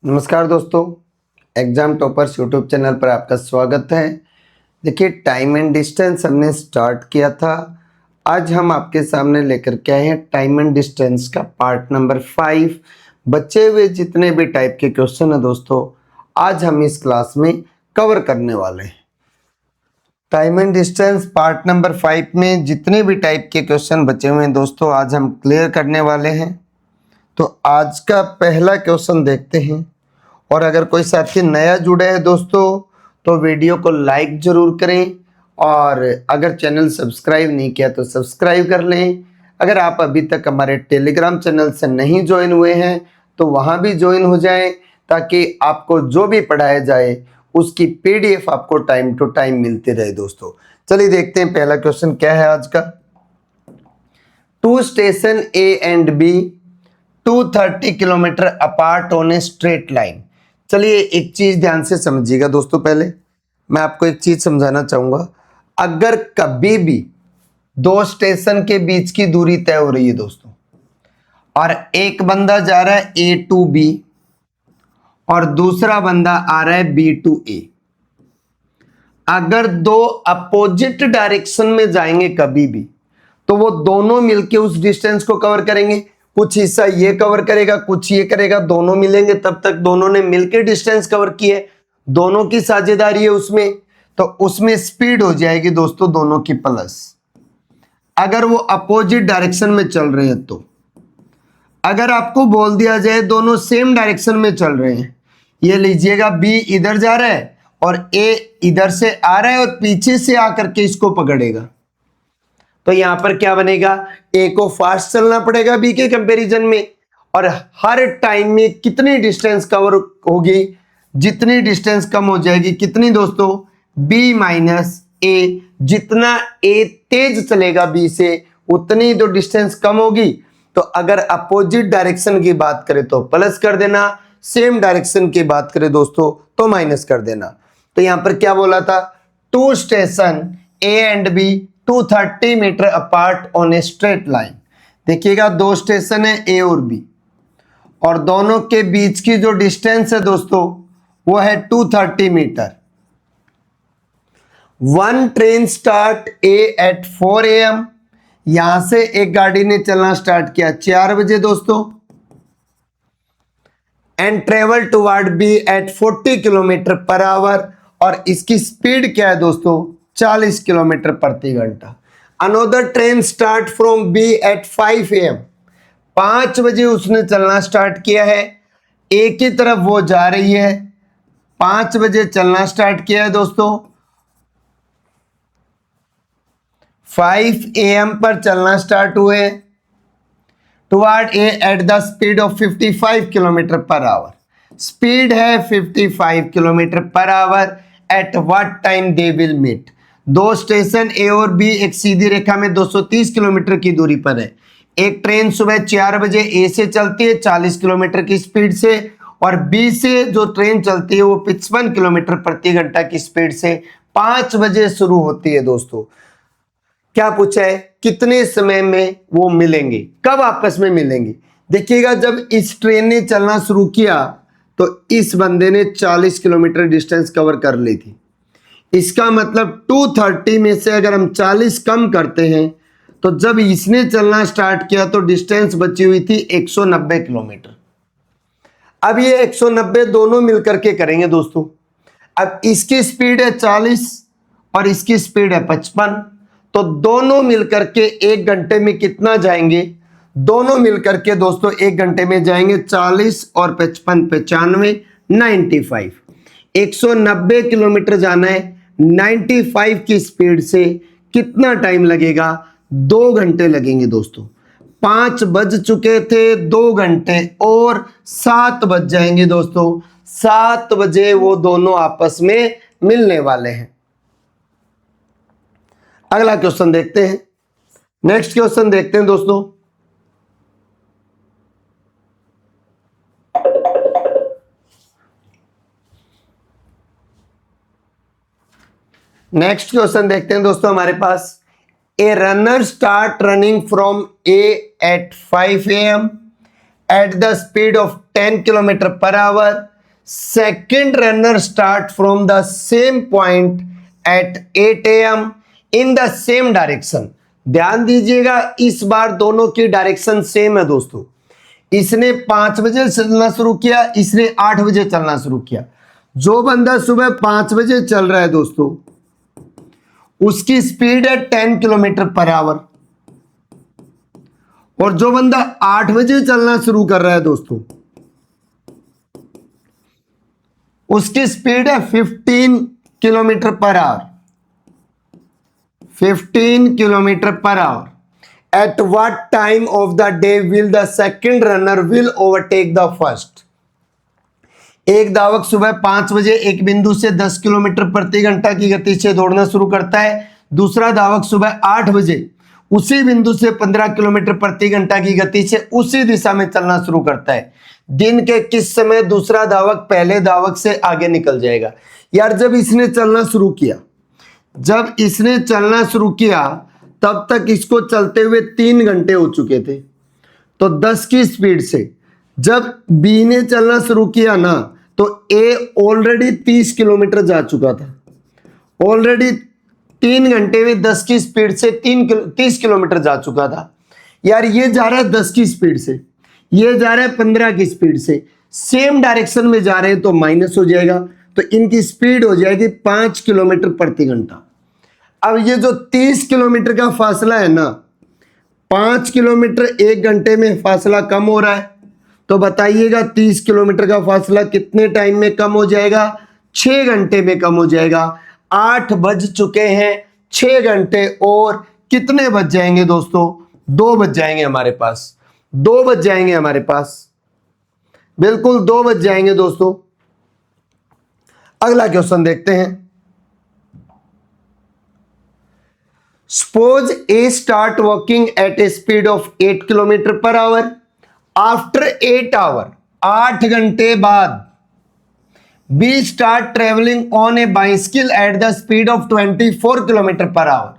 नमस्कार दोस्तों, exam toppers YouTube channel पर आपका स्वागत है। देखिए, टाइम एंड डिस्टेंस हमने स्टार्ट किया था। आज हम आपके सामने लेकर के आए हैं टाइम एंड डिस्टेंस का पार्ट नंबर 5। बचे हुए जितने भी टाइप के क्वेश्चन है दोस्तों, आज हम इस क्लास में कवर करने वाले हैं। Time and distance part number 5 में जितने भी टाइप के क्वेश्चन बचे हुए हैं दोस्तों, आज हम क्लियर करने वाले हैं। तो आज का पहला क्वेश्चन देखते हैं। और अगर कोई साथी नया जुड़े हैं दोस्तों, तो वीडियो को लाइक ज़रूर करें, और अगर चैनल सब्सक्राइब नहीं किया तो सब्सक्राइब कर लें। अगर आप अभी तक हमारे टेलीग्राम चैनल से नहीं ज्वाइन हुए हैं तो वहां भी ज्वाइन हो जाएं, ताकि आपको जो भी पढ़ाया जाए उसकी पीडीएफ आपको टाइम टू टाइम मिलती रहे दोस्तों। चलिए देखते हैं पहला क्वेश्चन क्या है आज का। Two station A and B 230 kilometre apart on a straight line. चलिए एक चीज ध्यान से समझिएगा दोस्तों। पहले मैं आपको एक चीज समझाना चाहूंगा। अगर कभी भी दो स्टेशन के बीच की दूरी तय हो रही है दोस्तों, और एक बंदा जा रहा है ए टू बी और दूसरा बंदा आ रहा है बी टू ए, अगर दो अपोजिट डायरेक्शन में जाएंगे कभी भी, तो वो दोनों मिलके उस डिस्टेंस को कवर करेंगे। कुछ हिस्सा ये कवर करेगा, कुछ ये करेगा, दोनों मिलेंगे तब तक दोनों ने मिलके डिस्टेंस कवर किए। दोनों की साझेदारी है उसमें, तो उसमें स्पीड हो जाएगी दोस्तों दोनों की प्लस। अगर वो अपोजिट डायरेक्शन में चल रहे हैं तो, अगर आपको बोल दिया जाए दोनों सेम डायरेक्शन में चल रहे हैं, ये लीजिएगा बी इधर जा रहा है और ए इधर से आ रहा है और पीछे से आकर के इसको पकड़ेगा, तो यहां पर क्या बनेगा, ए को फास्ट चलना पड़ेगा बी के कंपैरिजन में, और हर टाइम में कितनी डिस्टेंस कवर होगी, जितनी डिस्टेंस कम हो जाएगी, कितनी दोस्तों, बी माइनस ए। जितना ए तेज चलेगा बी से उतनी तो डिस्टेंस कम होगी। तो अगर अपोजिट डायरेक्शन की बात करें तो प्लस कर देना, सेम डायरेक्शन की बात करें दोस्तों तो माइनस कर देना। तो यहां पर क्या बोला था, two station A and B 230 metre apart on a straight line. देखिएगा दो स्टेशन है ए और बी, और दोनों के बीच की जो डिस्टेंस है दोस्तों वो है 230 metre. One train start A at 4 AM। यहां से एक गाड़ी ने चलना स्टार्ट किया 4 बजे दोस्तों, and travel toward B at 40 kilometre per hour. और इसकी स्पीड क्या है दोस्तों, 40 किलोमीटर प्रति घंटा। Another train start from B at 5 AM। 5 बजे उसने चलना स्टार्ट किया है, ए की तरफ वो जा रही है, 5 बजे चलना स्टार्ट किया है दोस्तों, 5 AM पर चलना स्टार्ट हुए toward A at the speed of 55 kilometre per hour. Speed है 55 kilometre per hour. At what time they will meet. दो स्टेशन ए और बी एक सीधी रेखा में 230 किलोमीटर की दूरी पर है। एक ट्रेन सुबह 4 बजे ए से चलती है 40 किलोमीटर की स्पीड से, और बी से जो ट्रेन चलती है वो 55 किलोमीटर प्रति घंटा की स्पीड से 5 बजे शुरू होती है दोस्तों। क्या पूछा है, कितने समय में वो मिलेंगे, कब आपस में मिलेंगे। देखिएगा जब इस ट्रेन ने चलना शुरू किया तो इस बंदे ने 40 किलोमीटर डिस्टेंस कवर कर ली थी। इसका मतलब 230 में से अगर हम 40 कम करते हैं तो जब इसने चलना स्टार्ट किया तो डिस्टेंस बची हुई थी 190 किलोमीटर। अब ये 190 दोनों मिलकर के करेंगे दोस्तों। अब इसकी स्पीड है 40 और इसकी स्पीड है 55, तो दोनों मिलकर के 1 घंटे में कितना जाएंगे, दोनों मिलकर के दोस्तों 1 घंटे में जाएंगे 40 और 55 95 95। 190 किलोमीटर जाना है 95 की स्पीड से, कितना टाइम लगेगा, 2 घंटे लगेंगे दोस्तों। 5 बज चुके थे, 2 घंटे और 7 बज जाएंगे दोस्तों। 7 बजे वो दोनों आपस में मिलने वाले हैं। अगला क्वेश्चन देखते हैं। नेक्स्ट क्वेश्चन देखते हैं दोस्तों। नेक्स्ट क्वेश्चन देखते हैं दोस्तों हमारे पास। A runner start running from a at 5 AM at the speed of 10 kilometre per hour second runner start from the same point at 8 AM in the same direction. ध्यान दीजिएगा, इस बार दोनों की डायरेक्शन सेम है दोस्तों। इसने 5 बजे चलना शुरू किया, इसने 8 बजे चलना शुरू किया। जो बंदा सुबह 5 बजे चल रहा है दोस्तों, उसकी स्पीड है 10 किलोमीटर पर आवर, और जो बंदा 8 बजे चलना शुरू कर रहा है दोस्तों, उसकी स्पीड है 15 kilometre per our. 15 kilometre per hour. At what time of the day will the second runner will overtake the first. एक धावक सुबह 5 बजे एक बिंदु से 10 किलोमीटर प्रति घंटा की गति से दौड़ना शुरू करता है। दूसरा धावक सुबह 8 बजे उसी बिंदु से 15 किलोमीटर प्रति घंटा की गति से उसी दिशा में चलना शुरू करता है। दिन के किस समय दूसरा धावक पहले धावक से आगे निकल जाएगा? यार जब इसने चलना शुरू किया तब तक इसको चलते हुए 3 घंटे हो चुके थे। तो 10 की स्पीड से जब बी ने चलना शुरू किया ना, तो ए ऑलरेडी 30 किलोमीटर जा चुका था। ऑलरेडी 3 घंटे में 10 की स्पीड से 30 किलोमीटर जा चुका था। यार ये जा रहा है 10 की स्पीड से, ये जा रहा है 15 की स्पीड से, सेम डायरेक्शन में जा रहे हैं तो माइनस हो जाएगा। तो इनकी स्पीड हो जाएगी 5 किलोमीटर प्रति घंटा। अब ये जो 30 किलोमीटर का फासला है ना, 5 किलोमीटर 1 घंटे में फासला कम हो रहा है। तो बताइएगा 30 किलोमीटर का फासला कितने टाइम में कम हो जाएगा? 6 घंटे में कम हो जाएगा। 8 बज चुके हैं, 6 घंटे और कितने बज जाएंगे दोस्तों? 2 बज जाएंगे हमारे पास। 2 बज जाएंगे हमारे पास, बिल्कुल 2 बज जाएंगे दोस्तों। अगला क्वेश्चन देखते हैं। Suppose A start walking at a speed of 8 kilometre per hour. After 8 hour, 8 घंटे बाद B start travelling on a bicycle at the speed of 24 kilometre per hour.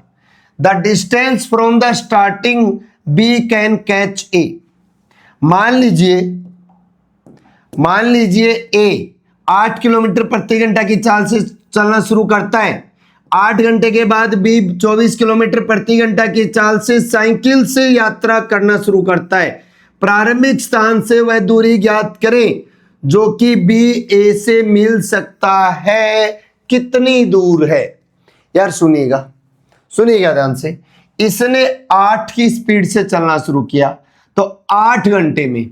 The distance from the starting B can catch A. मान लीजिए ए 8 kilometre प्रति घंटा की चाल से चलना शुरू करता है। 8 घंटे के बाद बी 24 किलोमीटर प्रति घंटा की चाल से साइकिल से यात्रा करना शुरू करता है। प्रारंभिक स्थान से वह दूरी ज्ञात करें जो कि बी ए से मिल सकता है। कितनी दूर है? यार सुनिएगा ध्यान से। इसने 8 की स्पीड से चलना शुरू किया, तो 8 घंटे में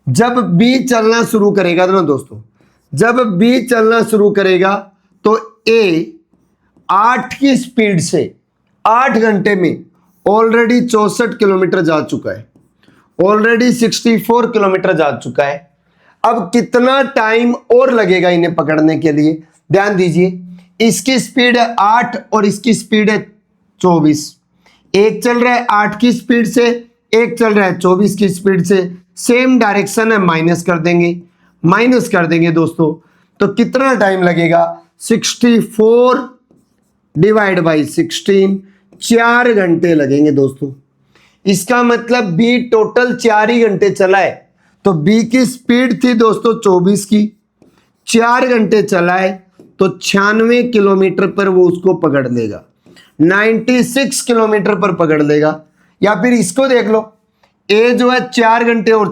जब बी चलना शुरू करेगा ना दोस्तों, जब बी चलना शुरू करेगा तो ए 8 की स्पीड से 8 घंटे में ऑलरेडी 64 किलोमीटर जा चुका है, ऑलरेडी 64 किलोमीटर जा चुका है। अब कितना टाइम और लगेगा इन्हें पकड़ने के लिए? ध्यान दीजिए, इसकी स्पीड है 8 और इसकी स्पीड है 24। एक चल रहा है 8 की स्पीड से, एक चल रहा है 24 की स्पीड से। सेम डायरेक्शन है, माइनस कर देंगे दोस्तों। तो कितना टाइम लगेगा? 64 डिवाइड बाई 16, 4 घंटे लगेंगे दोस्तों। इसका मतलब बी टोटल 4 ही घंटे चला है। तो बी की स्पीड थी दोस्तों 24 की, 4 घंटे चला है तो 96 किलोमीटर पर वो उसको पकड़ लेगा, 96 किलोमीटर पर पकड़ लेगा। या फिर इसको देख लो, ए जो है 4 घंटे और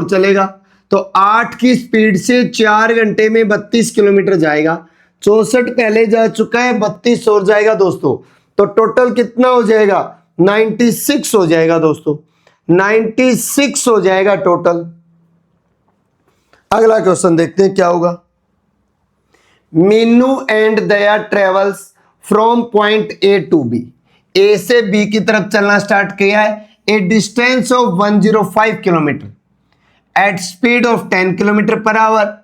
चलेगा, तो 8 की स्पीड से 4 घंटे में 32 किलोमीटर जाएगा। 64 पहले जा चुका है, 32 और जाएगा दोस्तों। तो टोटल कितना हो जाएगा? 96 हो जाएगा दोस्तों, 96 हो जाएगा टोटल। अगला क्वेश्चन देखते हैं क्या होगा। Meenu and Daya travels from point A to B. A से बी की तरफ चलना स्टार्ट किया है। A distance of 105 kilometre at speed of 10 kilometre per hour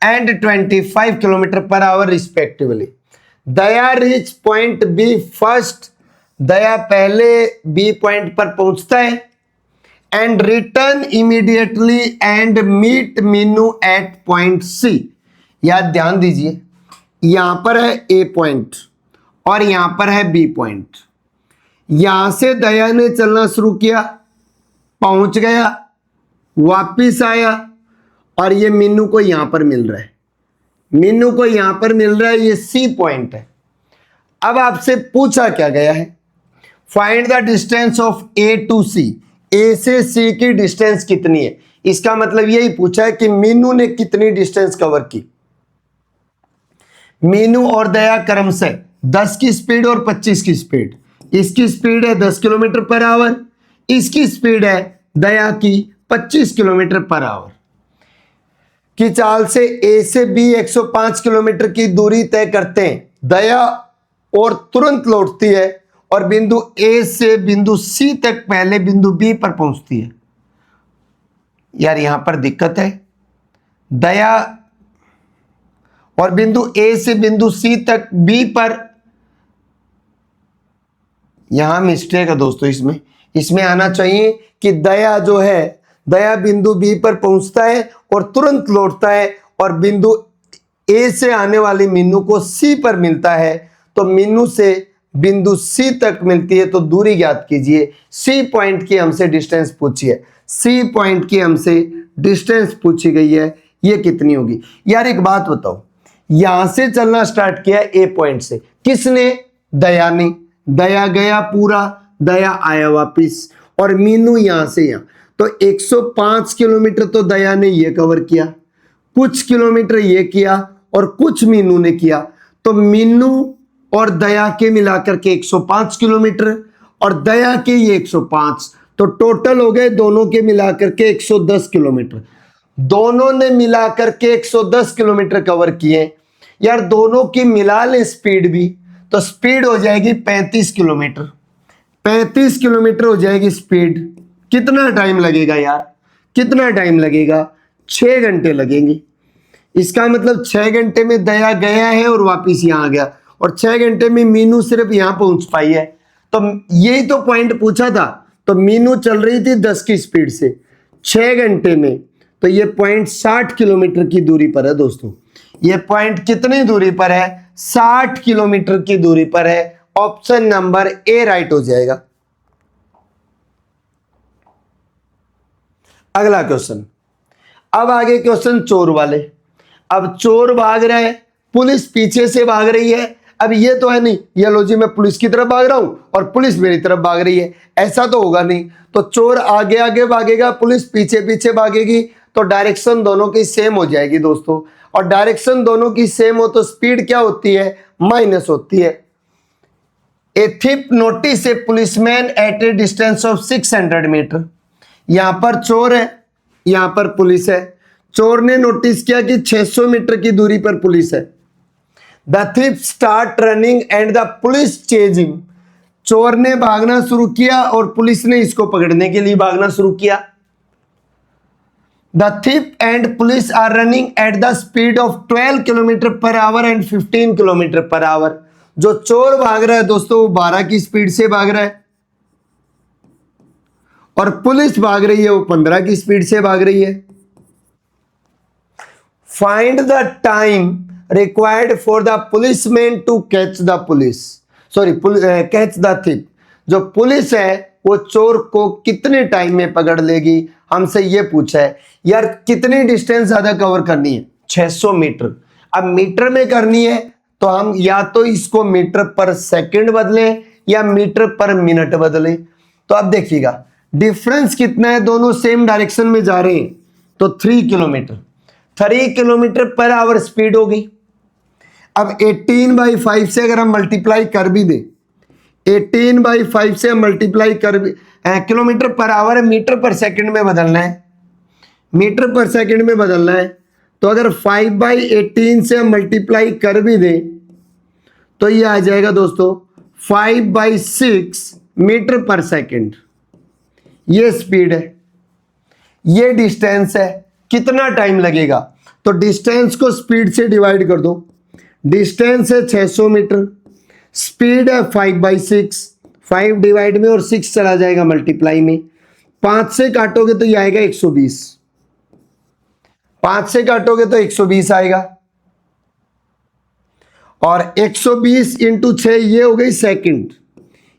and 25 kilometre per hour respectively. Daya reach point B first. Daya पहले बी पॉइंट पर पहुंचता है and return immediately and meet Meenu at point C. याद ध्यान दीजिए, यहां पर है ए पॉइंट और यहां पर है बी पॉइंट। यहां से दया ने चलना शुरू किया, पहुंच गया, वापिस आया और ये मीनू को यहां पर मिल रहा है, मीनू को यहां पर मिल रहा है, ये सी पॉइंट है। अब आपसे पूछा क्या गया है, find the distance of A to C, A से सी की डिस्टेंस कितनी है। इसका मतलब यही पूछा है कि मीनू ने कितनी डिस्टेंस कवर की। मीनू और दया क्रमशः 10 की स्पीड और 25 की स्पीड, इसकी स्पीड है 10 किलोमीटर पर आवर, इसकी स्पीड है दया की 25 किलोमीटर पर आवर की चाल से ए से बी 105 किलोमीटर की दूरी तय करते हैं। दया और तुरंत लौटती है और बिंदु ए से बिंदु सी तक पहले बिंदु बी पर पहुंचती है। यार यहां पर दिक्कत है, दया और बिंदु ए से बिंदु सी तक बी पर, यहां मिस्टेक है दोस्तों, इसमें आना चाहिए कि दया जो है, दया बिंदु बी पर पहुंचता है और तुरंत लौटता है और बिंदु ए से आने वाली मीनू को सी पर मिलता है, तो मीनू से बिंदु सी तक मिलती है। तो दूरी ज्ञात कीजिए। सी पॉइंट की हमसे डिस्टेंस पूछी है, सी पॉइंट की हमसे डिस्टेंस पूछी गई है, ये कितनी होगी। यार एक बात बताओ, यहां से चलना स्टार्ट किया ए पॉइंट से, किसने, दया ने। दया गया पूरा, दया आया वापिस, और मीनू यहां से यहां, तो 105 किलोमीटर तो दया ने ये कवर किया, कुछ किलोमीटर ये किया और कुछ मीनू ने किया। तो मीनू और दया के मिलाकर के 105 किलोमीटर और दया के ये 105, तो टोटल हो गए दोनों के मिलाकर के 110 किलोमीटर। दोनों ने मिलाकर के 110 किलोमीटर कवर किए। यार दोनों की मिला ले स्पीड भी, तो स्पीड हो जाएगी 35 किलोमीटर, 35 किलोमीटर हो जाएगी स्पीड। कितना टाइम लगेगा यार, कितना टाइम लगेगा, 6 घंटे लगेंगे। इसका मतलब 6 घंटे में दया गया है और वापिस यहां आ गया, और 6 घंटे में मीनू सिर्फ यहां पहुंच पाई है। तो यही तो पॉइंट पूछा था। तो मीनू चल रही थी 10 की स्पीड से 6 घंटे में, तो ये पॉइंट 60 किलोमीटर की दूरी पर है दोस्तों। ये पॉइंट कितनी दूरी पर है, 60 किलोमीटर की दूरी पर है। ऑप्शन नंबर ए राइट हो जाएगा। अगला क्वेश्चन, अब आगे क्वेश्चन चोर वाले। अब चोर भाग रहा है, पुलिस पीछे से भाग रही है। अब ये तो है नहीं, ये लो जी मैं पुलिस की तरफ भाग रहा हूं और पुलिस मेरी तरफ भाग रही है, ऐसा तो होगा नहीं। तो चोर आगे आगे भागेगा, पुलिस पीछे पीछे भागेगी, तो डायरेक्शन दोनों की सेम हो जाएगी दोस्तों। और डायरेक्शन दोनों की सेम हो तो स्पीड क्या होती है, माइनस होती है। A thief notice a policeman at a distance of 600 metre. यहां पर चोर है, यहां पर पुलिस है। चोर ने नोटिस किया कि 600 मीटर की दूरी पर पुलिस है। The thief start running and the police chase him. चोर ने भागना शुरू किया और पुलिस ने इसको पकड़ने के लिए भागना शुरू किया। The thief and police are running at the speed of 12 kilometre per hour and 15 kilometre per hour. जो चोर भाग रहा है दोस्तों वो 12 की स्पीड से भाग रहा है, और पुलिस भाग रही है वो 15 की स्पीड से भाग रही है। Find the time required for the policeman to catch the police, sorry catch the thief. जो पुलिस है वो चोर को कितने टाइम में पकड़ लेगी, हमसे ये पूछा है। यार कितनी डिस्टेंस ज्यादा कवर करनी है, 600 मीटर। अब मीटर में करनी है तो हम या तो इसको मीटर पर सेकंड बदलें या मीटर पर मिनट बदलें। तो अब देखिएगा डिफरेंस कितना है, दोनों सेम डायरेक्शन में जा रहे हैं, तो 3 kilometre, 3 kilometre per hour speed होगी। अब 18/5 से अगर हम मल्टीप्लाई कर भी दें, 18/5 से मल्टीप्लाई कर भी, किलोमीटर पर आवर है, मीटर पर सेकंड में बदलना है, मीटर पर सेकंड में बदलना है। तो अगर 5/18 से मल्टीप्लाई कर भी दें तो ये आ जाएगा दोस्तों 5/6 मीटर पर सेकंड। ये स्पीड है, ये डिस्टेंस है। कितना टाइम लगेगा, तो डिस्टेंस को स्पीड से डिवाइड कर दो। डिस्टेंस है 600 मीटर, स्पीड है 5/6, 5 डिवाइड में और 6 चला जाएगा मल्टीप्लाई में। 5 से काटोगे तो ये आएगा 120, 5 से काटोगे तो 120 आएगा, और 120 इंटू 6 ये हो गई सेकंड,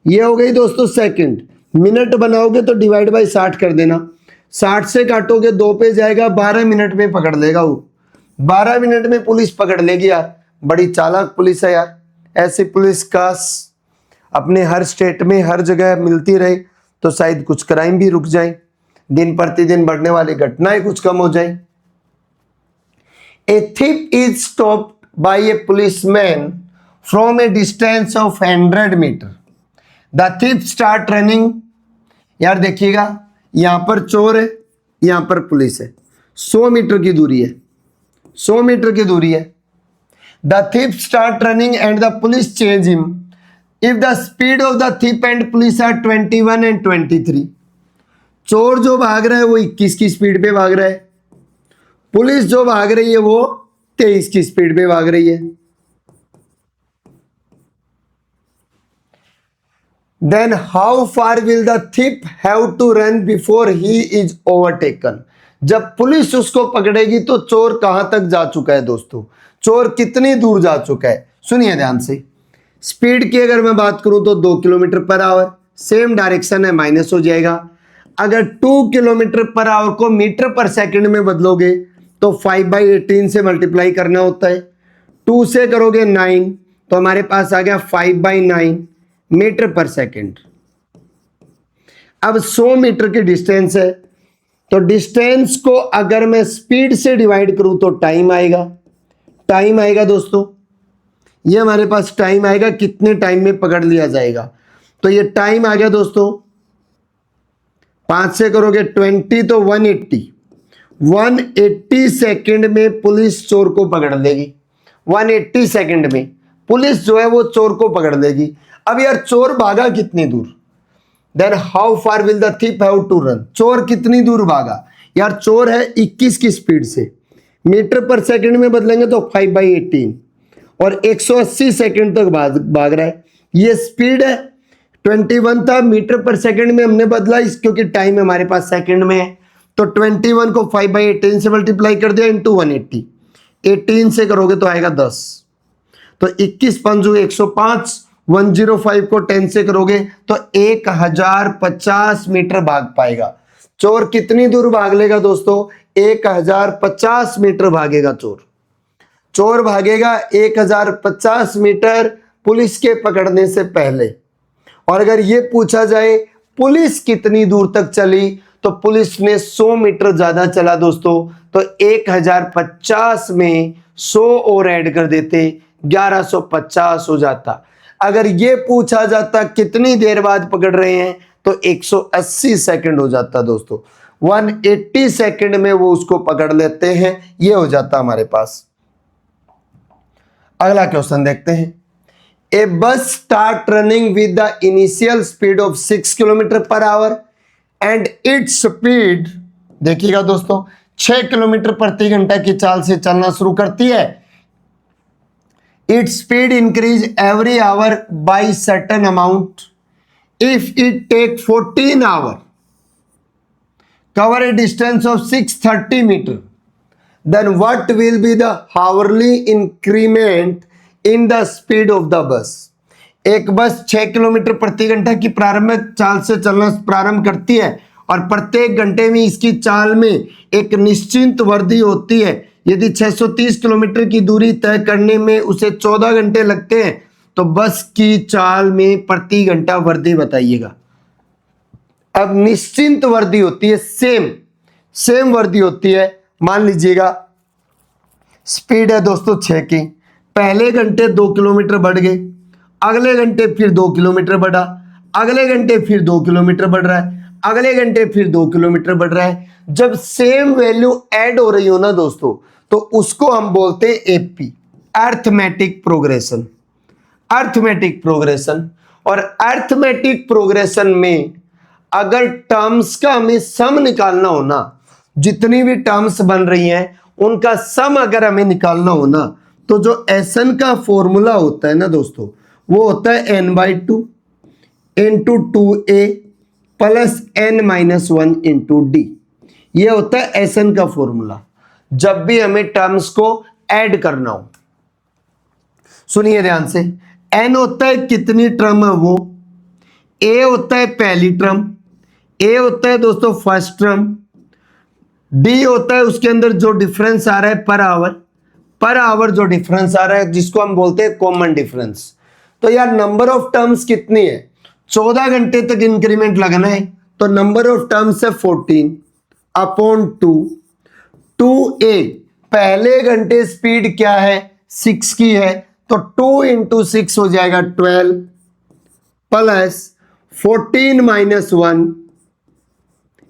ये हो गई दोस्तों सेकंड। मिनट बनाओगे तो डिवाइड बाय 60 कर देना, 60 से काटोगे 2 पे जाएगा, 12 मिनट में पकड़ लेगा वो। 12 मिनट में पुलिस पकड़ लेगी यार, बड़ी चालाक पुलिस है यार। ऐसी पुलिस काश अपने हर स्टेट में हर जगह मिलती रहे तो शायद कुछ क्राइम भी रुक जाए, दिन प्रतिदिन बढ़ने वाली घटनाएं कुछ कम हो जाए। ए thief is stopped by a policeman from a distance of 100 meter. The thief start running। यार देखिएगा, यहां पर चोर है, यहां पर पुलिस है, 100 मीटर की दूरी है, 100 मीटर की दूरी है। The thief start running and the police chase him if the speed of the thief and police are 21 and 23। चोर जो भाग रहा है वो 21 की स्पीड पे भाग रहा है, पुलिस जो भाग रही है वो 23 की स्पीड पे भाग रही है। Then how far will the thief have to run before he is overtaken? जब पुलिस उसको पकड़ेगी तो चोर कहां तक जा चुका है दोस्तों, चोर कितनी दूर जा चुका है? सुनिए ध्यान से। स्पीड की अगर मैं बात करूं तो 2 kilometre per our, same direction है, माइनस हो जाएगा। अगर 2 किलोमीटर पर आवर को मीटर पर सेकंड में बदलोगे तो 5/18 से मल्टीप्लाई करना होता है। 2 से करोगे 9 तो हमारे पास आ गया 5/9 मीटर पर सेकंड। अब 100 मीटर की डिस्टेंस है तो डिस्टेंस को अगर मैं स्पीड से डिवाइड करूं तो टाइम आएगा, टाइम आएगा दोस्तों, ये हमारे पास टाइम आएगा, कितने टाइम में पकड़ लिया जाएगा। तो ये टाइम आ गया दोस्तों, 5 से करोगे 20 तो 180 सेकंड में पुलिस चोर को पकड़ लेगी। 180 सेकंड में पुलिस जो है वो चोर को पकड़ लेगी। अब यार चोर भागा कितनी दूर? Then how far will the thief have to run? चोर कितनी दूर भागा? यार चोर है 21 की स्पीड से, मीटर पर सेकंड में बदलेंगे तो 5/18 और 180 सेकंड तक भाग रहा है। ये स्पीड है, 21 था, मीटर पर सेकंड में हमने बदला इस क्योंकि टाइम हमारे पास सेकंड में है। तो 21 को 5/18 से मल्टीप्लाई कर दिया इंटू 180, 18 से करोगे तो आएगा 10, तो 21 पंजू 105, 105 को 10 से करोगे तो 1050 मीटर भाग पाएगा। चोर कितनी दूर भाग लेगा दोस्तों? 1050 मीटर भागेगा चोर। चोर भागेगा 1050 मीटर पुलिस के पकड़ने से पहले। और अगर ये पूछा जाए पुलिस कितनी दूर तक चली तो पुलिस ने 100 मीटर ज्यादा चला दोस्तों, तो 1050 में 100 और ऐड कर देते 1150 हो जाता। अगर ये पूछा जाता कितनी देर बाद पकड़ रहे हैं तो 180 सेकंड हो जाता दोस्तों। 180 सेकंड में वो उसको पकड़ लेते हैं, ये हो जाता हमारे पास। अगला क्वेश्चन देखते हैं। ए बस start running with the initial speed of 6 kilometre per hour and its speed, देखिएगा दोस्तों, 6 किलोमीटर प्रति घंटा की चाल से चलना शुरू करती है। Its speed increase every hour by certain amount if it take 14 hour cover a distance of 630 metre, then what will be the hourly increment in the speed of the bus? एक बस 6 किलोमीटर प्रति घंटा की प्रारंभिक चाल से चलना प्रारंभ करती है और प्रत्येक घंटे में इसकी चाल में एक निश्चित वृद्धि होती है। यदि 630 किलोमीटर की दूरी तय करने में उसे 14 घंटे लगते हैं तो बस की चाल में प्रति घंटा वृद्धि बताइएगा। अब निश्चित वृद्धि होती है, सेम वृद्धि होती है। मान लीजिएगा स्पीड है दोस्तों 6 की, पहले घंटे 2 किलोमीटर बढ़ गए, अगले घंटे फिर 2 किलोमीटर बढ़ा, अगले घंटे फिर 2 किलोमीटर बढ़ रहा है, अगले घंटे फिर 2 किलोमीटर बढ़ रहा है। जब सेम वैल्यू ऐड हो रही हो ना दोस्तों तो उसको हम बोलते हैं AP, arithmetic progression. Arithmetic progression, और अर्थमेटिक प्रोग्रेशन में अगर टर्म्स का हमें सम निकालना हो ना, जितनी भी टर्म्स बन रही हैं उनका सम अगर हमें निकालना हो ना तो जो एसएन का फॉर्मूला होता है ना दोस्तों वो होता है n/2 into 2a plus n-1 into D. ये होता है एसएन का फॉर्मूला जब भी हमें टर्म्स को ऐड करना हो। सुनिए ध्यान से, n होता है कितनी टर्म है वो, a होता है पहली टर्म, a होता है दोस्तों फर्स्ट टर्म, डी होता है उसके अंदर जो डिफरेंस आ रहा है पर आवर जो डिफरेंस आ रहा है जिसको हम बोलते हैं कॉमन डिफरेंस। तो यार नंबर ऑफ टर्म्स कितनी है, 14 घंटे तक इंक्रीमेंट लगना है, तो नंबर ऑफ टर्म्स है 14 अपॉन 2। 2a पहले घंटे स्पीड क्या है 6 की है, तो 2 इंटू 6 हो जाएगा 12 प्लस 14 माइनस 1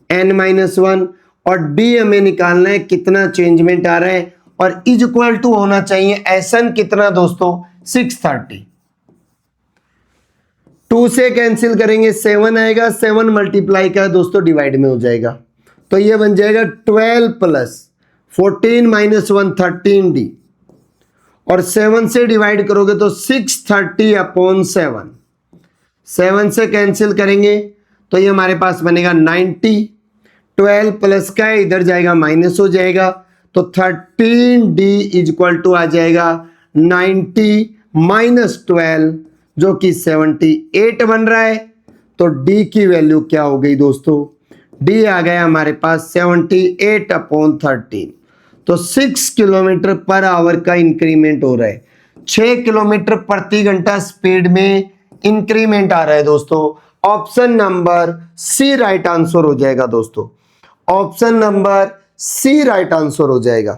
n-1 और d हमें निकालना है कितना चेंजमेंट आ रहा है और इज इक्वल टू होना चाहिए एसन कितना दोस्तों 630। 2 से कैंसिल करेंगे 7 आएगा, 7 मल्टीप्लाई का दोस्तों डिवाइड में हो जाएगा, तो ये बन जाएगा 12 प्लस 14 माइनस 1 13d और 7 से डिवाइड करोगे तो 630 अपॉन 7। 7 से कैंसिल करेंगे तो ये हमारे पास बनेगा 90। 12 प्लस का है इधर जाएगा माइनस हो जाएगा, तो 13d इज इक्वल टू आ जाएगा 90 माइनस 12 जो कि 78 बन रहा है। तो d की वैल्यू क्या हो गई दोस्तों, d आ गया हमारे पास 78 अपॉन 13। तो 6 किलोमीटर पर आवर का इंक्रीमेंट हो रहा है, 6 किलोमीटर प्रति घंटा स्पीड में इंक्रीमेंट आ रहा है दोस्तों। Option number C right answer हो जाएगा दोस्तों, option number C right answer हो जाएगा।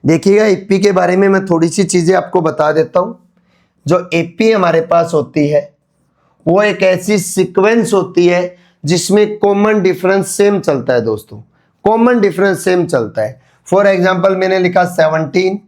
देखिएगा एपी के बारे में मैं थोड़ी सी चीजें आपको बता देता हूं। जो एपी हमारे पास होती है वो एक ऐसी सीक्वेंस होती है जिसमें कॉमन डिफरेंस सेम चलता है दोस्तों, कॉमन डिफरेंस सेम चलता है। फॉर एग्जांपल मैंने लिखा 17,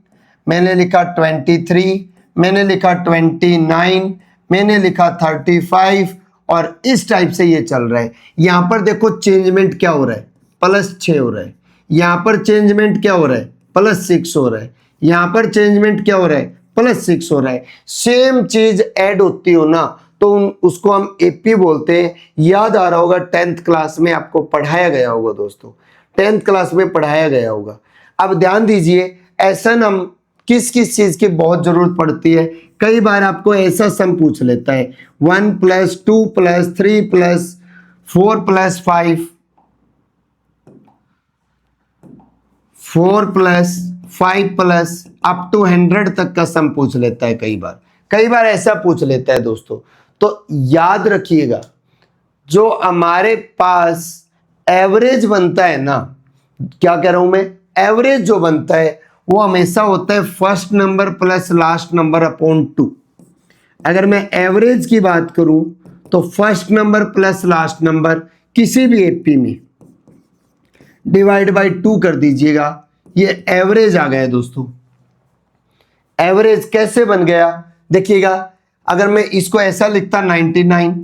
मैंने लिखा 23, मैंने लिखा 29, मैंने लिखा 35 और इस टाइप से ये चल रहा है। यहां पर देखो चेंजमेंट क्या हो रहा है, +6 हो रहा है। यहां पर चेंजमेंट क्या हो रहा है, +6 हो रहा है। यहां पर चेंजमेंट क्या हो रहा है, +6 हो रहा है। सेम चीज ऐड होती हो ना तो उसको हम एपी बोलते हैं। याद आ रहा होगा 10th क्लास में आपको पढ़ाया गया होगा दोस्तों, 10th क्लास में पढ़ाया गया होगा। अब ध्यान दीजिए ऐसा हम किस किस चीज की बहुत जरूरत पड़ती है। कई बार आपको ऐसा सम पूछ लेता है 1 + 2 + 3 + 4 + 5, 4 + 5 + अप टू 100 तक का सम पूछ लेता है। कई बार ऐसा पूछ लेता है दोस्तों। तो याद रखिएगा जो हमारे पास एवरेज बनता है ना, क्या कह रहा हूं मैं, एवरेज जो बनता है वो हमेशा होता है first number plus last number upon 2। अगर मैं एवरेज की बात करूं तो first number plus last number किसी भी एपी में डिवाइड बाय 2 कर दीजिएगा, ये एवरेज आ गया दोस्तों। एवरेज कैसे बन गया देखिएगा, अगर मैं इसको ऐसा लिखता 99,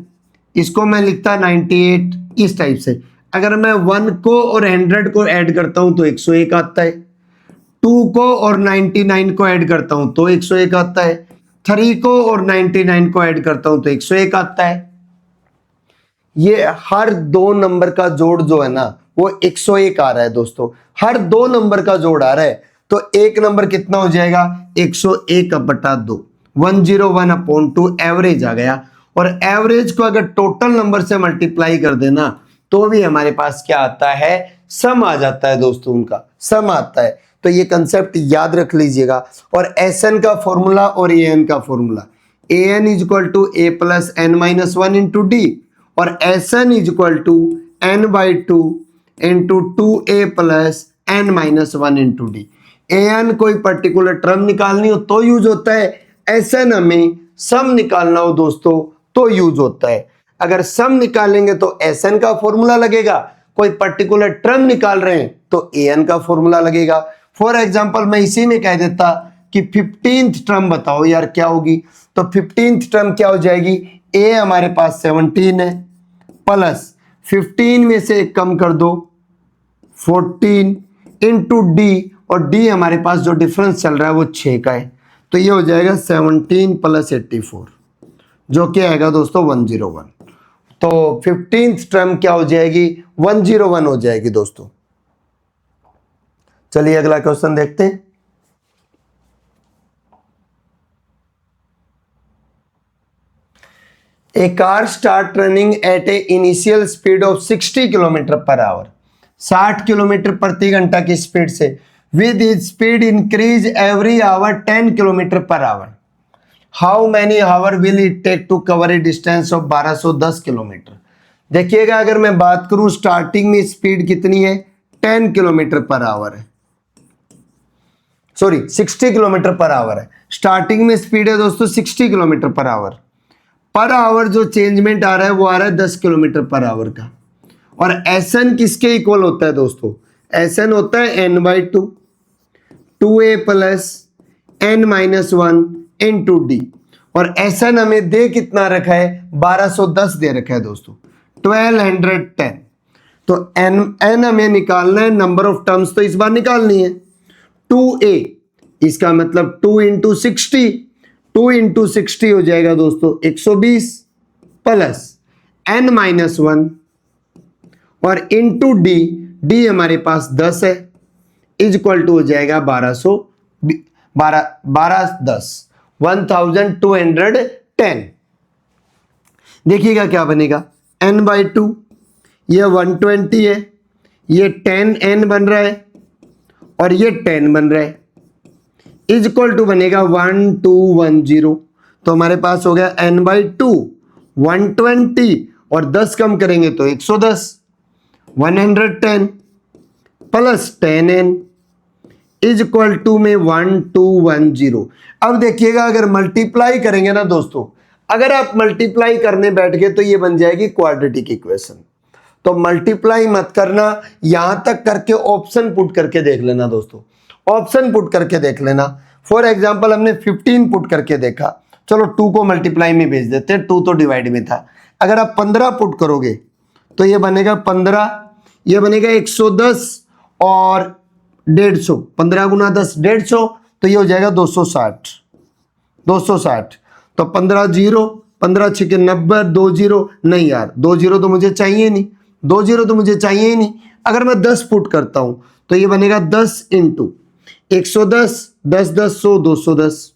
इसको मैं लिखता 98, इस टाइप से। अगर मैं 1 को और 100 को ऐड करता हूं तो 101 आता है, 2 को और 99 को ऐड करता हूं तो 101 आता है, 3 को और 99 को ऐड करता हूं तो 101 आता है। ये हर दो नंबर का जोड़ जो है ना वो 101 आ रहा है दोस्तों, हर दो नंबर का जोड़ आ रहा है। तो एक नंबर कितना हो जाएगा 101/2, 101/2 एवरेज आ गया। और एवरेज को अगर टोटल नंबर से मल्टीप्लाई कर देना तो भी हमारे पास क्या आता है, सम आ जाता है दोस्तों, उनका सम आता है। तो ये कंसेप्ट याद रख लीजिएगा। और एसएन का फॉर्मूला और एएन का formula, A N is equal to A plus N minus 1 into D और S N is equal to n/2 into 2a plus n minus 1 into D. N कोई पर्टिकुलर टर्म निकालनी हो तो यूज होता है, एसएन हमें सम निकालना हो दोस्तों तो यूज होता है। अगर सम निकालेंगे तो एसएन का फॉर्मूला लगेगा, कोई पर्टिकुलर टर्म निकाल रहे हैं तो एन का फॉर्मूला लगेगा। फॉर एग्जांपल मैं इसी में कह देता कि 15th टर्म बताओ यार क्या होगी, तो 15th टर्म क्या हो जाएगी, ए हमारे पास 17 है प्लस 15 में से एक कम कर दो 14 इंटू डी, और डी हमारे पास जो डिफरेंस चल रहा है वो 6 का है, तो ये हो जाएगा 17 + 84 जो कि आएगा दोस्तों 101। तो 15th टर्म क्या हो जाएगी, 101 हो जाएगी दोस्तों। चलिए अगला क्वेश्चन देखते हैं। A car start running at a initial speed of 60 km/h 60 kilometre प्रति घंटा की स्पीड से, with is speed increase every hour 10 kilometre per hour, how many hour will it take to cover a distance of 1210 kilometre. देखिएगा अगर मैं बात करूं starting में स्पीड कितनी है, 10 किलोमीटर पर आवर है, सॉरी 60 किलोमीटर पर आवर है। स्टार्टिंग में स्पीड है दोस्तों 60 किलोमीटर पर आवर जो चेंजमेंट आ रहा है वो आ रहा है 10 किलोमीटर पर आवर का। और Sn किसके इक्वल होता है दोस्तों, Sn होता है n/2, 2a plus n-1 into D. और Sn हमें दे कितना रखा है, 1210 दे रखा है दोस्तों, 1210। तो n हमें निकालना है, नंबर ऑफ टर्म्स तो इस बार निकालनी है, 2a, इसका मतलब 2 इंटू 60, 2 इंटू 60 हो जाएगा दोस्तों 120 प्लस n-1 और इंटू डी हमारे पास 10 है, इज इक्वल टू हो जाएगा 1210। देखिएगा क्या बनेगा, n/2 ये 120 है, ये 10n बन रहा है और ये 10 बन रहा है, इज इक्वल टू बनेगा 1210। तो हमारे पास हो गया n/2 120 और 10 कम करेंगे तो 110, 110 plus 10n is equal to में 1210। अब देखिएगा अगर मल्टीप्लाई करेंगे ना दोस्तों, अगर आप मल्टीप्लाई करने बैठ गए तो ये बन जाएगी क्वाड्रेटिक इक्वेशन। तो मल्टीप्लाई मत करना, यहां तक करके ऑप्शन पुट करके देख लेना दोस्तों, ऑप्शन पुट करके देख लेना। फॉर एग्जांपल हमने 15 पुट करके देखा, चलो 2 को मल्टीप्लाई में भेज देते हैं, 2 तो डिवाइड में था। अगर आप 15 पुट करोगे तो ये बनेगा 15, ये बनेगा 110 और 150, 15 गुना 10 150, तो ये हो जाएगा 260। तो 15 0, 15 6 90, 2 0 नहीं यार, 2 0 तो मुझे चाहिए नहीं, 2 0 तो मुझे चाहिए ही नहीं। अगर मैं 10 पुट करता हूं तो ये बनेगा 10 इंटू 110, 10 10 100, 210।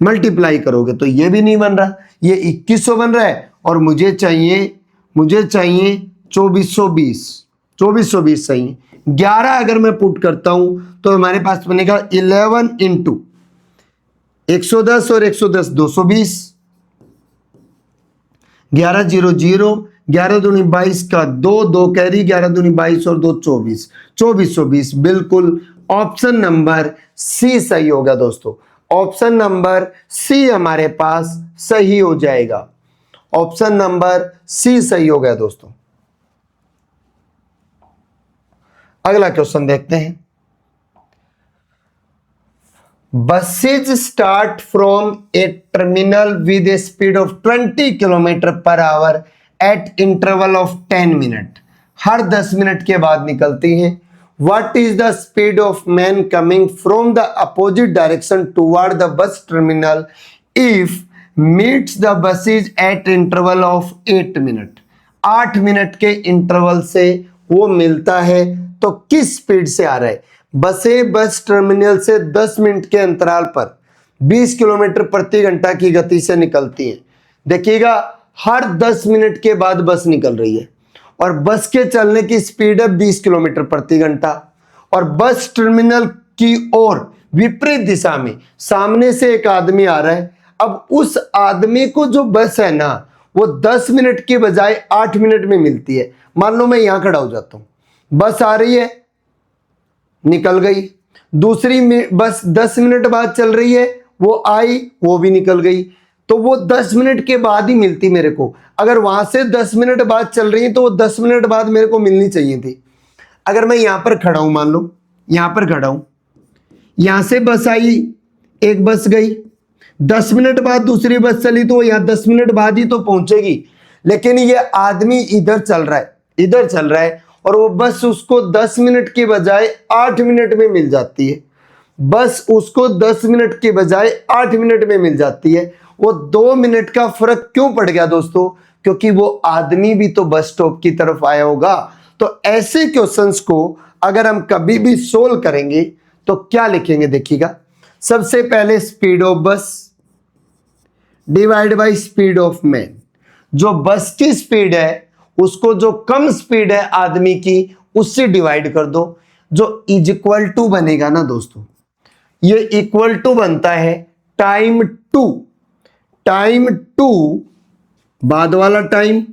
मल्टीप्लाई करोगे तो ये भी नहीं बन रहा, ये 2100 बन रहा है और मुझे चाहिए 2420 चाहिए। 11 अगर मैं पुट करता हूं तो हमारे पास बनेगा 11 इंटू 110 और 110 220, 11 0 0, 11 दूनी 22 का 2 कैरी, 11 दूनी 22 और 2 24, 2420। बिल्कुल ऑप्शन नंबर सी सही होगा दोस्तों, ऑप्शन नंबर सी हमारे पास सही हो जाएगा, ऑप्शन नंबर सी सही हो गया दोस्तों। अगला क्वेश्चन देखते हैं। Buses start from a terminal with a speed of 20 km per hour at interval of 10 minutes. Her 10 minute के बाद निकलती हैं। What is the speed of man coming from the opposite direction toward the bus terminal if meets the buses at interval of 8 minutes? 8 minute के interval से वो मिलता है तो किस स्पीड से आ रहा है? बसें बस टर्मिनल से 10 मिनट के अंतराल पर 20 किलोमीटर प्रति घंटा की गति से निकलती हैं। देखिएगा हर 10 मिनट के बाद बस निकल रही है और बस के चलने की स्पीड है 20 किलोमीटर प्रति घंटा और बस टर्मिनल की ओर विपरीत दिशा में सामने से एक आदमी आ रहा है। अब उस आदमी को जो बस है ना वो 10 मिनट के बजाय 8 मिनट में मिलती है। मान लो मैं यहां खड़ा हो जाता हूं, बस आ रही है, निकल गई। दूसरी बस 10 मिनट बाद चल रही है, वो आई, वो भी निकल गई। तो वो 10 मिनट के बाद ही मिलती मेरे को। अगर वहां से 10 मिनट बाद चल रही है तो वो 10 मिनट बाद मेरे को मिलनी चाहिए थी। अगर मैं यहां पर खड़ा हूं, मान लो यहां पर खड़ा हूं, यहां से बस आई, एक बस गई, 10 मिनट बाद दूसरी बस चली तो यहां 10 मिनट बाद ही तो पहुंचेगी। लेकिन ये आदमी इधर चल रहा है, इधर चल रहा है और वो बस उसको 10 मिनट के बजाय 8 मिनट में मिल जाती है। बस उसको 10 मिनट के बजाय 8 मिनट में मिल जाती है। वो 2 मिनट का फर्क क्यों पड़ गया दोस्तों? क्योंकि वो आदमी भी तो बस स्टॉप की तरफ आया होगा। तो ऐसे क्वेश्चंस को अगर हम कभी भी सोल्व करेंगे तो क्या लिखेंगे? देखिएगा, सबसे पहले speed of bus divide by speed of man. जो बस की स्पीड है उसको जो कम स्पीड है आदमी की उससे डिवाइड कर दो, जो इज इक्वल टू बनेगा ना दोस्तों, ये इक्वल टू बनता है टाइम टू, टाइम टू बाद वाला time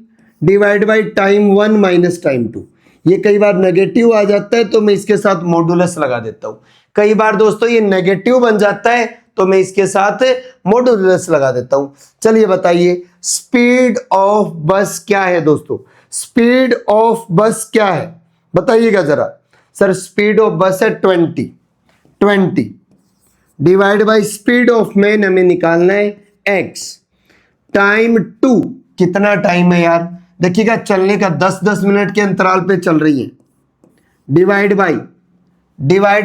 divide by time 1 minus time 2। ये कई बार नेगेटिव आ जाता है तो मैं इसके साथ मॉडुलस लगा देता हूं, कई बार दोस्तों ये नेगेटिव बन जाता है तो मैं इसके साथ मॉडुलस लगा देता हूं। चलिए बताइए स्पीड ऑफ बस क्या है दोस्तों, स्पीड ऑफ बस क्या है बताइएगा जरा। सर स्पीड ऑफ बस है 20 divide by speed of man हमें निकालना है x, टाइम 2 कितना टाइम है यार, देखिएगा चलने का 10-10 मिनट के अंतराल पे चल रही है, डिवाइड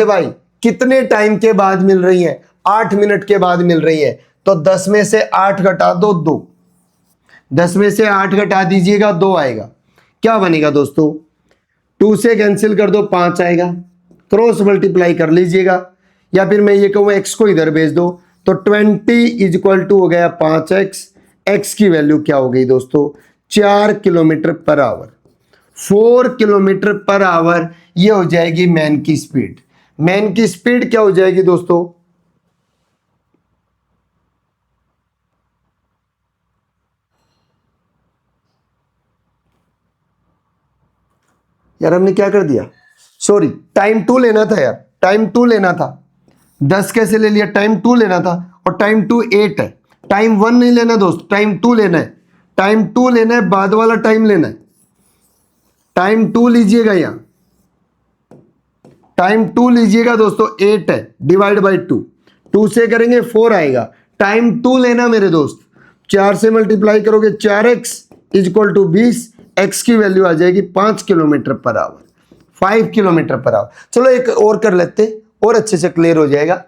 बाई कितने टाइम के बाद मिल रही है, 8 मिनट के बाद मिल रही है, तो 10 में से 8 घटा दो 2, 10 में से 8 घटा दीजिएगा 2 आएगा, क्या बनेगा दोस्तों 2 से कैंसिल कर दो 5 आएगा, क्रॉस मल्टीप्लाई कर लीजिएगा, या फिर मैं ये कहूँ x को इधर भेज दो तो 20 इज इक्वल टू हो गया 5x, x की वैल्यू क्या हो गई दोस्तों 4 kilometre per our, 4 kilometre per our ये हो जाएगी मैन की स्पीड। मैन की स्पीड क्या हो जाएगी दोस्तों, यार हमने क्या कर दिया, सॉरी टाइम 2 लेना था यार, टाइम 2 लेना था, 10 कैसे ले लिया, टाइम 2 लेना था और टाइम 2 8 है, टाइम 1 नहीं लेना दोस्त, टाइम 2 लेना है, टाइम 2 लेना है, बाद वाला टाइम लेना है, टाइम 2 लीजिएगा यहां, टाइम 2 लीजिएगा दोस्तों 8 है डिवाइड बाई 2 से करेंगे 4 आएगा, टाइम 2 लेना मेरे दोस्त, 4 से मल्टीप्लाई करोगे 4x is equal to 20, x की वैल्यू आ जाएगी 5 kilometre per our, 5 kilometre per our. चलो एक और कर लेते और अच्छे से क्लियर हो जाएगा।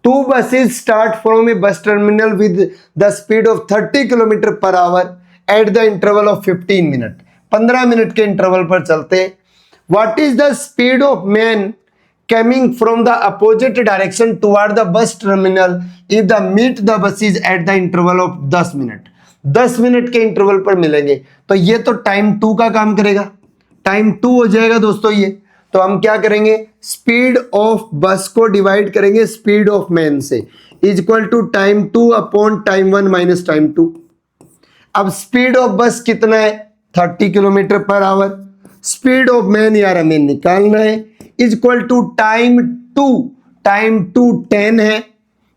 2 buses start from a bus terminal with the speed of 30 kilometre per hour at the interval of 15 minute, 15 minute के इंटरवल पर चलते हैं। What is the speed of man coming from the opposite direction toward the bus terminal if the meet the buses at the interval of 10 minute, 10 minute के interval पर मिलेंगे, तो ये तो टाइम 2 का काम करेगा, टाइम 2 हो जाएगा दोस्तों ये, तो हम क्या करेंगे स्पीड ऑफ बस को डिवाइड करेंगे स्पीड ऑफ मैन से, is equal to time 2 upon time 1 minus time 2। अब स्पीड ऑफ बस कितना है 30 kilometre per hour, speed of man यार हमें निकालना है, इज इक्वल टू टाइम 2 10 है,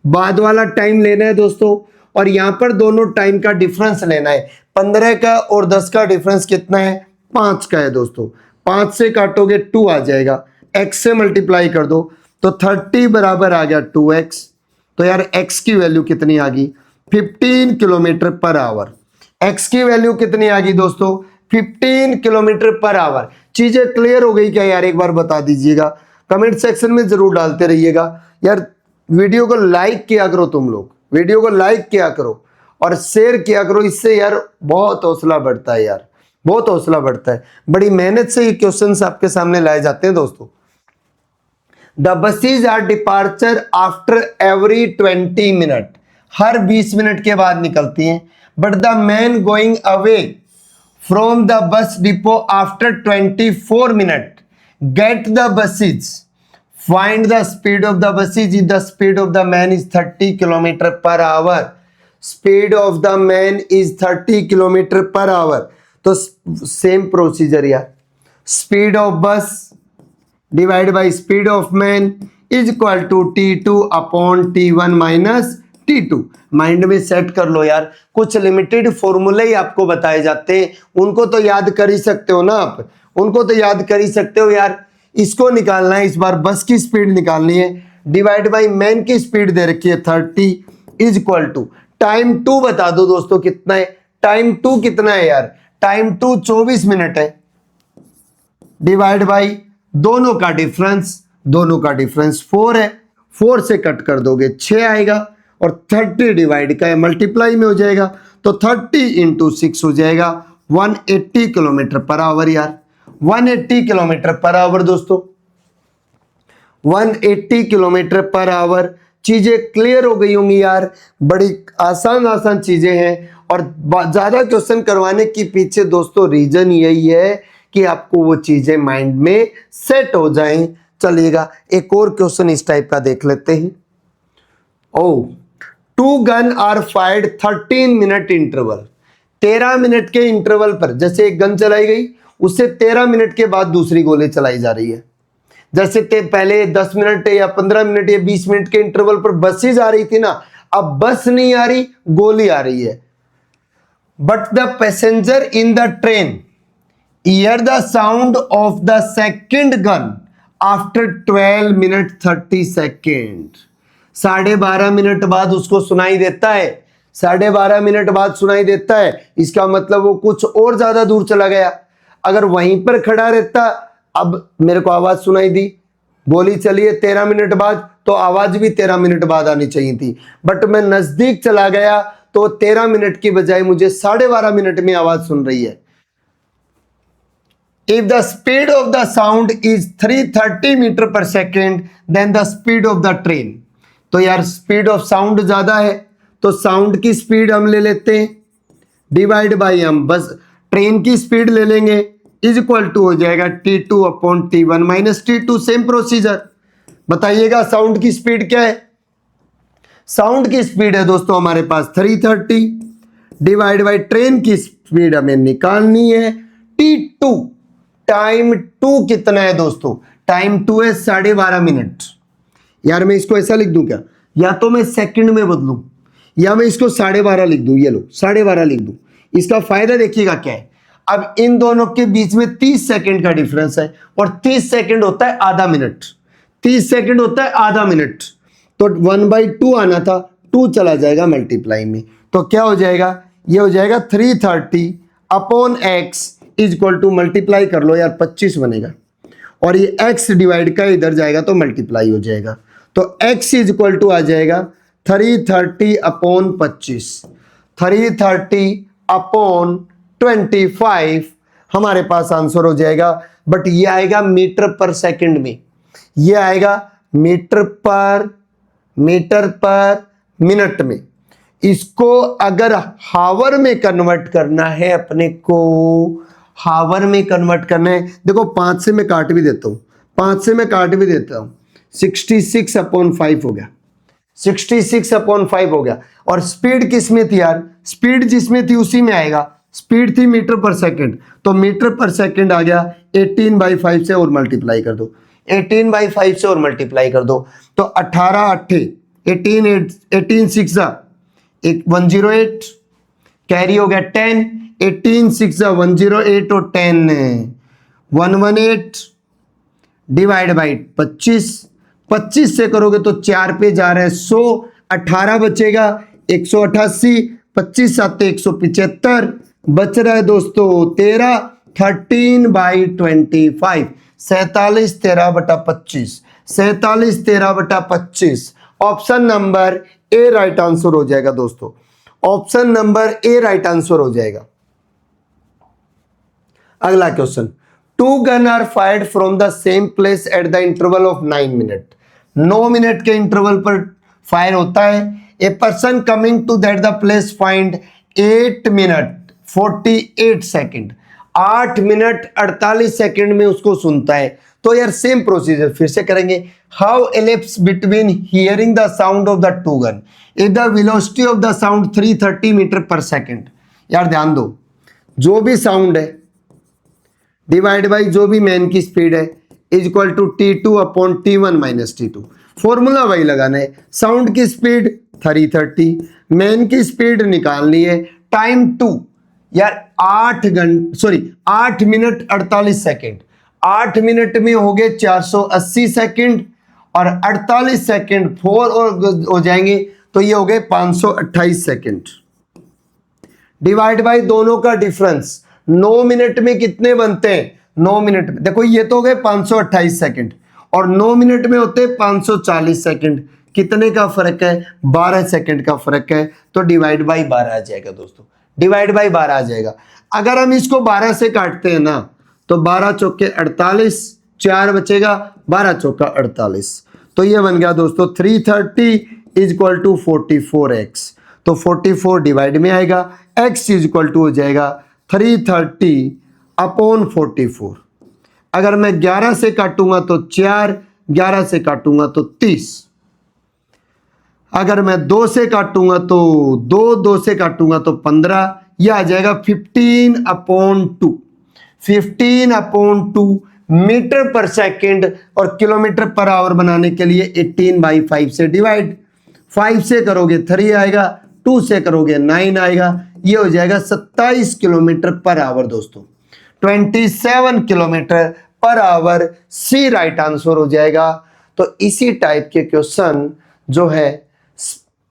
बाद वाला टाइम लेना है दोस्तों, और यहां पर दोनों टाइम का डिफरेंस लेना है, 15 का और 10 का डिफरेंस कितना है 5 का है दोस्तों, 5 से काटोगे 2 आ जाएगा, x से मल्टीप्लाई कर दो तो 30 बराबर आ गया 2x, तो यार x की वैल्यू कितनी आ गई 15 किलोमीटर पर आवर, x की वैल्यू कितनी आ गई दोस्तों 15 किलोमीटर पर आवर। चीजें क्लियर हो गई क्या यार, एक बार बता दीजिएगा, कमेंट सेक्शन में जरूर डालते रहिएगा यार, वीडियो को लाइक किया करो, तुम लोग वीडियो को लाइक किया करो और शेयर किया करो, इससे यार बहुत हौसला बढ़ता है यार, बहुत हौसला बढ़ता है, बड़ी मेहनत से ये क्वेश्चंस आपके सामने लाए जाते हैं दोस्तों। The buses are departure after every 20 minute, हर 20 मिनट के बाद निकलती हैं, but the man going away from the bus depot after 24 minute get the buses, find the speed of the buses if the speed of the man is 30 kilometre per hour, speed of the man is 30 kilometre per hour, तो same procedure यार, speed of bus divide by speed of man is equal to T2 upon T1 minus T2। Mind में set कर लो यार, कुछ limited फॉर्मूले ही आपको बताए जाते हैं, उनको तो याद कर ही सकते हो ना आप, उनको तो याद कर ही सकते हो यार। इसको निकालना है, इस बार बस की स्पीड निकालनी है, डिवाइड बाय मैन की स्पीड दे रखी है 30 इज इक्वल टू टाइम 2 बता दो दोस्तों कितना है, टाइम 2 कितना है यार, टाइम 2 24 मिनट है, डिवाइड बाई दोनों का डिफरेंस 4 है, 4 से कट कर दोगे 6 आएगा, और 30 डिवाइड का मल्टीप्लाई में हो जाएगा, तो 30 इंटू 6 हो जाएगा 180 किलोमीटर पर आवर यार, 180 किलोमीटर पर आवर दोस्तों, 180 किलोमीटर पर आवर। चीजें क्लियर हो गई होंगी यार, बड़ी आसान चीजें हैं, और ज्यादा क्वेश्चन करवाने के पीछे दोस्तों रीजन यही है कि आपको वो चीजें माइंड में सेट हो जाएं। चलिएगा एक और क्वेश्चन इस टाइप का देख लेते हैं। Oh, 2 gun are fired 13 minute interval, 13 minute के इंटरवल पर, जैसे एक गन चलाई गई उससे 13 मिनट के बाद दूसरी गोली चलाई जा रही है। जैसे पहले 10 मिनट या 15 मिनट या 20 मिनट के इंटरवल पर बस ही जा रही थी ना, अब बस नहीं आ रही, गोली आ रही है। But the passenger in the train hear the sound of the second gun after 12 minute 30 second. 12.5 minute बाद उसको सुनाई देता है, 12.5 मिनट बाद सुनाई देता है, इसका मतलब वो कुछ और ज्यादा दूर चला गया। अगर वहीं पर खड़ा रहता, अब मेरे को आवाज सुनाई दी, गोली चली है 13 मिनट बाद, तो आवाज भी 13 मिनट बाद आनी चाहिए थी, बट मैं नजदीक चला गया तो 13 मिनट की बजाय मुझे 12.5 मिनट में आवाज सुन रही है। If the speed of the sound is 330 metre per second then the speed of the train, तो यार स्पीड ऑफ साउंड ज्यादा है तो साउंड की स्पीड हम ले लेते हैं, डिवाइड बाई हम बस ट्रेन की स्पीड ले लेंगे, इज इक्वल टू हो जाएगा T2 upon T1 minus T2। Same procedure. बताइएगा साउंड की स्पीड क्या है। साउंड की स्पीड है दोस्तों हमारे पास 330 डिवाइड बाई ट्रेन की स्पीड हमें निकालनी है T2। टाइम 2 कितना है दोस्तों, टाइम 2 है 12.5 मिनट। यार मैं इसको ऐसा लिख दूं क्या, या तो मैं सेकंड में बदलूं या मैं इसको 12.5 लिख दूं, ये लो 12.5 लिख दूं। इसका फायदा देखिएगा क्या है, अब इन दोनों के बीच में 30 सेकंड का डिफरेंस है और 30 सेकंड होता है आधा मिनट, 30 सेकंड होता है आधा मिनट, तो 1/2 आना था, 2 चला जाएगा मल्टीप्लाई में, तो क्या हो जाएगा, ये हो जाएगा 330 upon x is equal to, multiply कर लो यार 25 बनेगा, और ये x डिवाइड का इधर जाएगा तो मल्टीप्लाई हो जाएगा, तो x इज इक्वल टू आ जाएगा 330 अपॉन 25, 330 अपॉन 25 हमारे पास आंसर हो जाएगा। बट ये आएगा मीटर पर सेकंड में, ये आएगा मीटर पर मिनट में। इसको अगर हावर में कन्वर्ट करना है, अपने को हावर में कन्वर्ट करना है, देखो 5 से मैं काट भी देता हूं, 5 से मैं काट भी देता हूं, 66 अपॉन 5 हो गया, 66 अपॉन 5 हो गया। और स्पीड किस में थी यार, स्पीड जिसमें थी उसी में आएगा, स्पीड थी मीटर पर सेकंड, तो मीटर पर सेकंड आ गया 18/5 से और मल्टीप्लाई कर दो, 18/5 से और मल्टीप्लाई कर दो, तो 18 8 18 6 108 कैरी हो गया 10, 18 6 108 और 10 118 डिवाइड बाई 25, 25 से करोगे तो 4 पे जा रहे हैं 100, 18 बचेगा 188, 25 7 175 बच रहा है दोस्तों 13, 13/25, 47 13/25, 47 13/25। Option number A right answer हो जाएगा दोस्तों, option number A right answer हो जाएगा। अगला question, 2 gun are fired from the same place at the interval of 9 minute, 9 minute के इंटरवल पर फायर होता है। A person coming to that the place find 8 minute 48 second, 8 minute 48 second में उसको सुनता है। तो यार सेम प्रोसीजर फिर से करेंगे। How elapse between hearing the sound of the 2 gun if the velocity of the sound 330 metre per second. यार ध्यान दो, जो भी साउंड है डिवाइड बाई जो भी मैन की स्पीड है is equal to T2 upon T1 minus T2। Formula वही लगाना है, साउंड की स्पीड 330, मैन की स्पीड निकालनी है, टाइम 2 यार 8 मिनट 48 सेकेंड, 8 मिनट में हो गए 480 सेकेंड और 48 सेकेंड 4 और हो जाएंगे तो ये हो गए 528 सेकेंड डिवाइड बाई दोनों का डिफरेंस। 9 मिनट में कितने बनते हैं, 9 मिनट में देखो ये तो हो गए 528 सेकेंड और 9 मिनट में होते हैं 540 सेकेंड। कितने का फर्क है, 12 सेकेंड का फर्क है, तो डिवाइड बाई 12 आ जाएगा दोस्तों, डिवाइड बाई 12 आ जाएगा। अगर हम इसको 12 से काटते हैं ना तो 12 चौके 48, 4 बचेगा, 12 चौका 48, तो ये बन गया दोस्तों 330 इज इक्वल टू 44x, तो 44 डिवाइड में आएगा, x इज इक्वल टू हो जाएगा 330 अपॉन 44। अगर मैं 11 से काटूंगा तो 4, 11 से काटूंगा तो 30। अगर मैं 2 से काटूंगा तो 2, 2 से काटूंगा तो 15। यह आ जाएगा 15/2। 15/2 मीटर पर सेकंड और किलोमीटर पर आवर बनाने के लिए 18/5 से डिवाइड। 5 से करोगे 3 आएगा, 2 से करोगे 9 आएगा। ये हो जाएगा 27 किलोमीटर पर आवर दोस्तों, 27 kilometre per our. C right answer हो जाएगा। तो इसी टाइप के क्वेश्चन जो है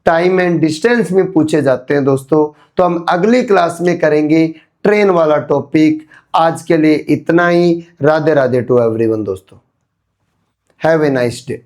टाइम एंड डिस्टेंस में पूछे जाते हैं दोस्तों। तो हम अगली क्लास में करेंगे ट्रेन वाला टॉपिक। आज के लिए इतना ही। राधे राधे टू एवरीवन दोस्तों। Have a nice day.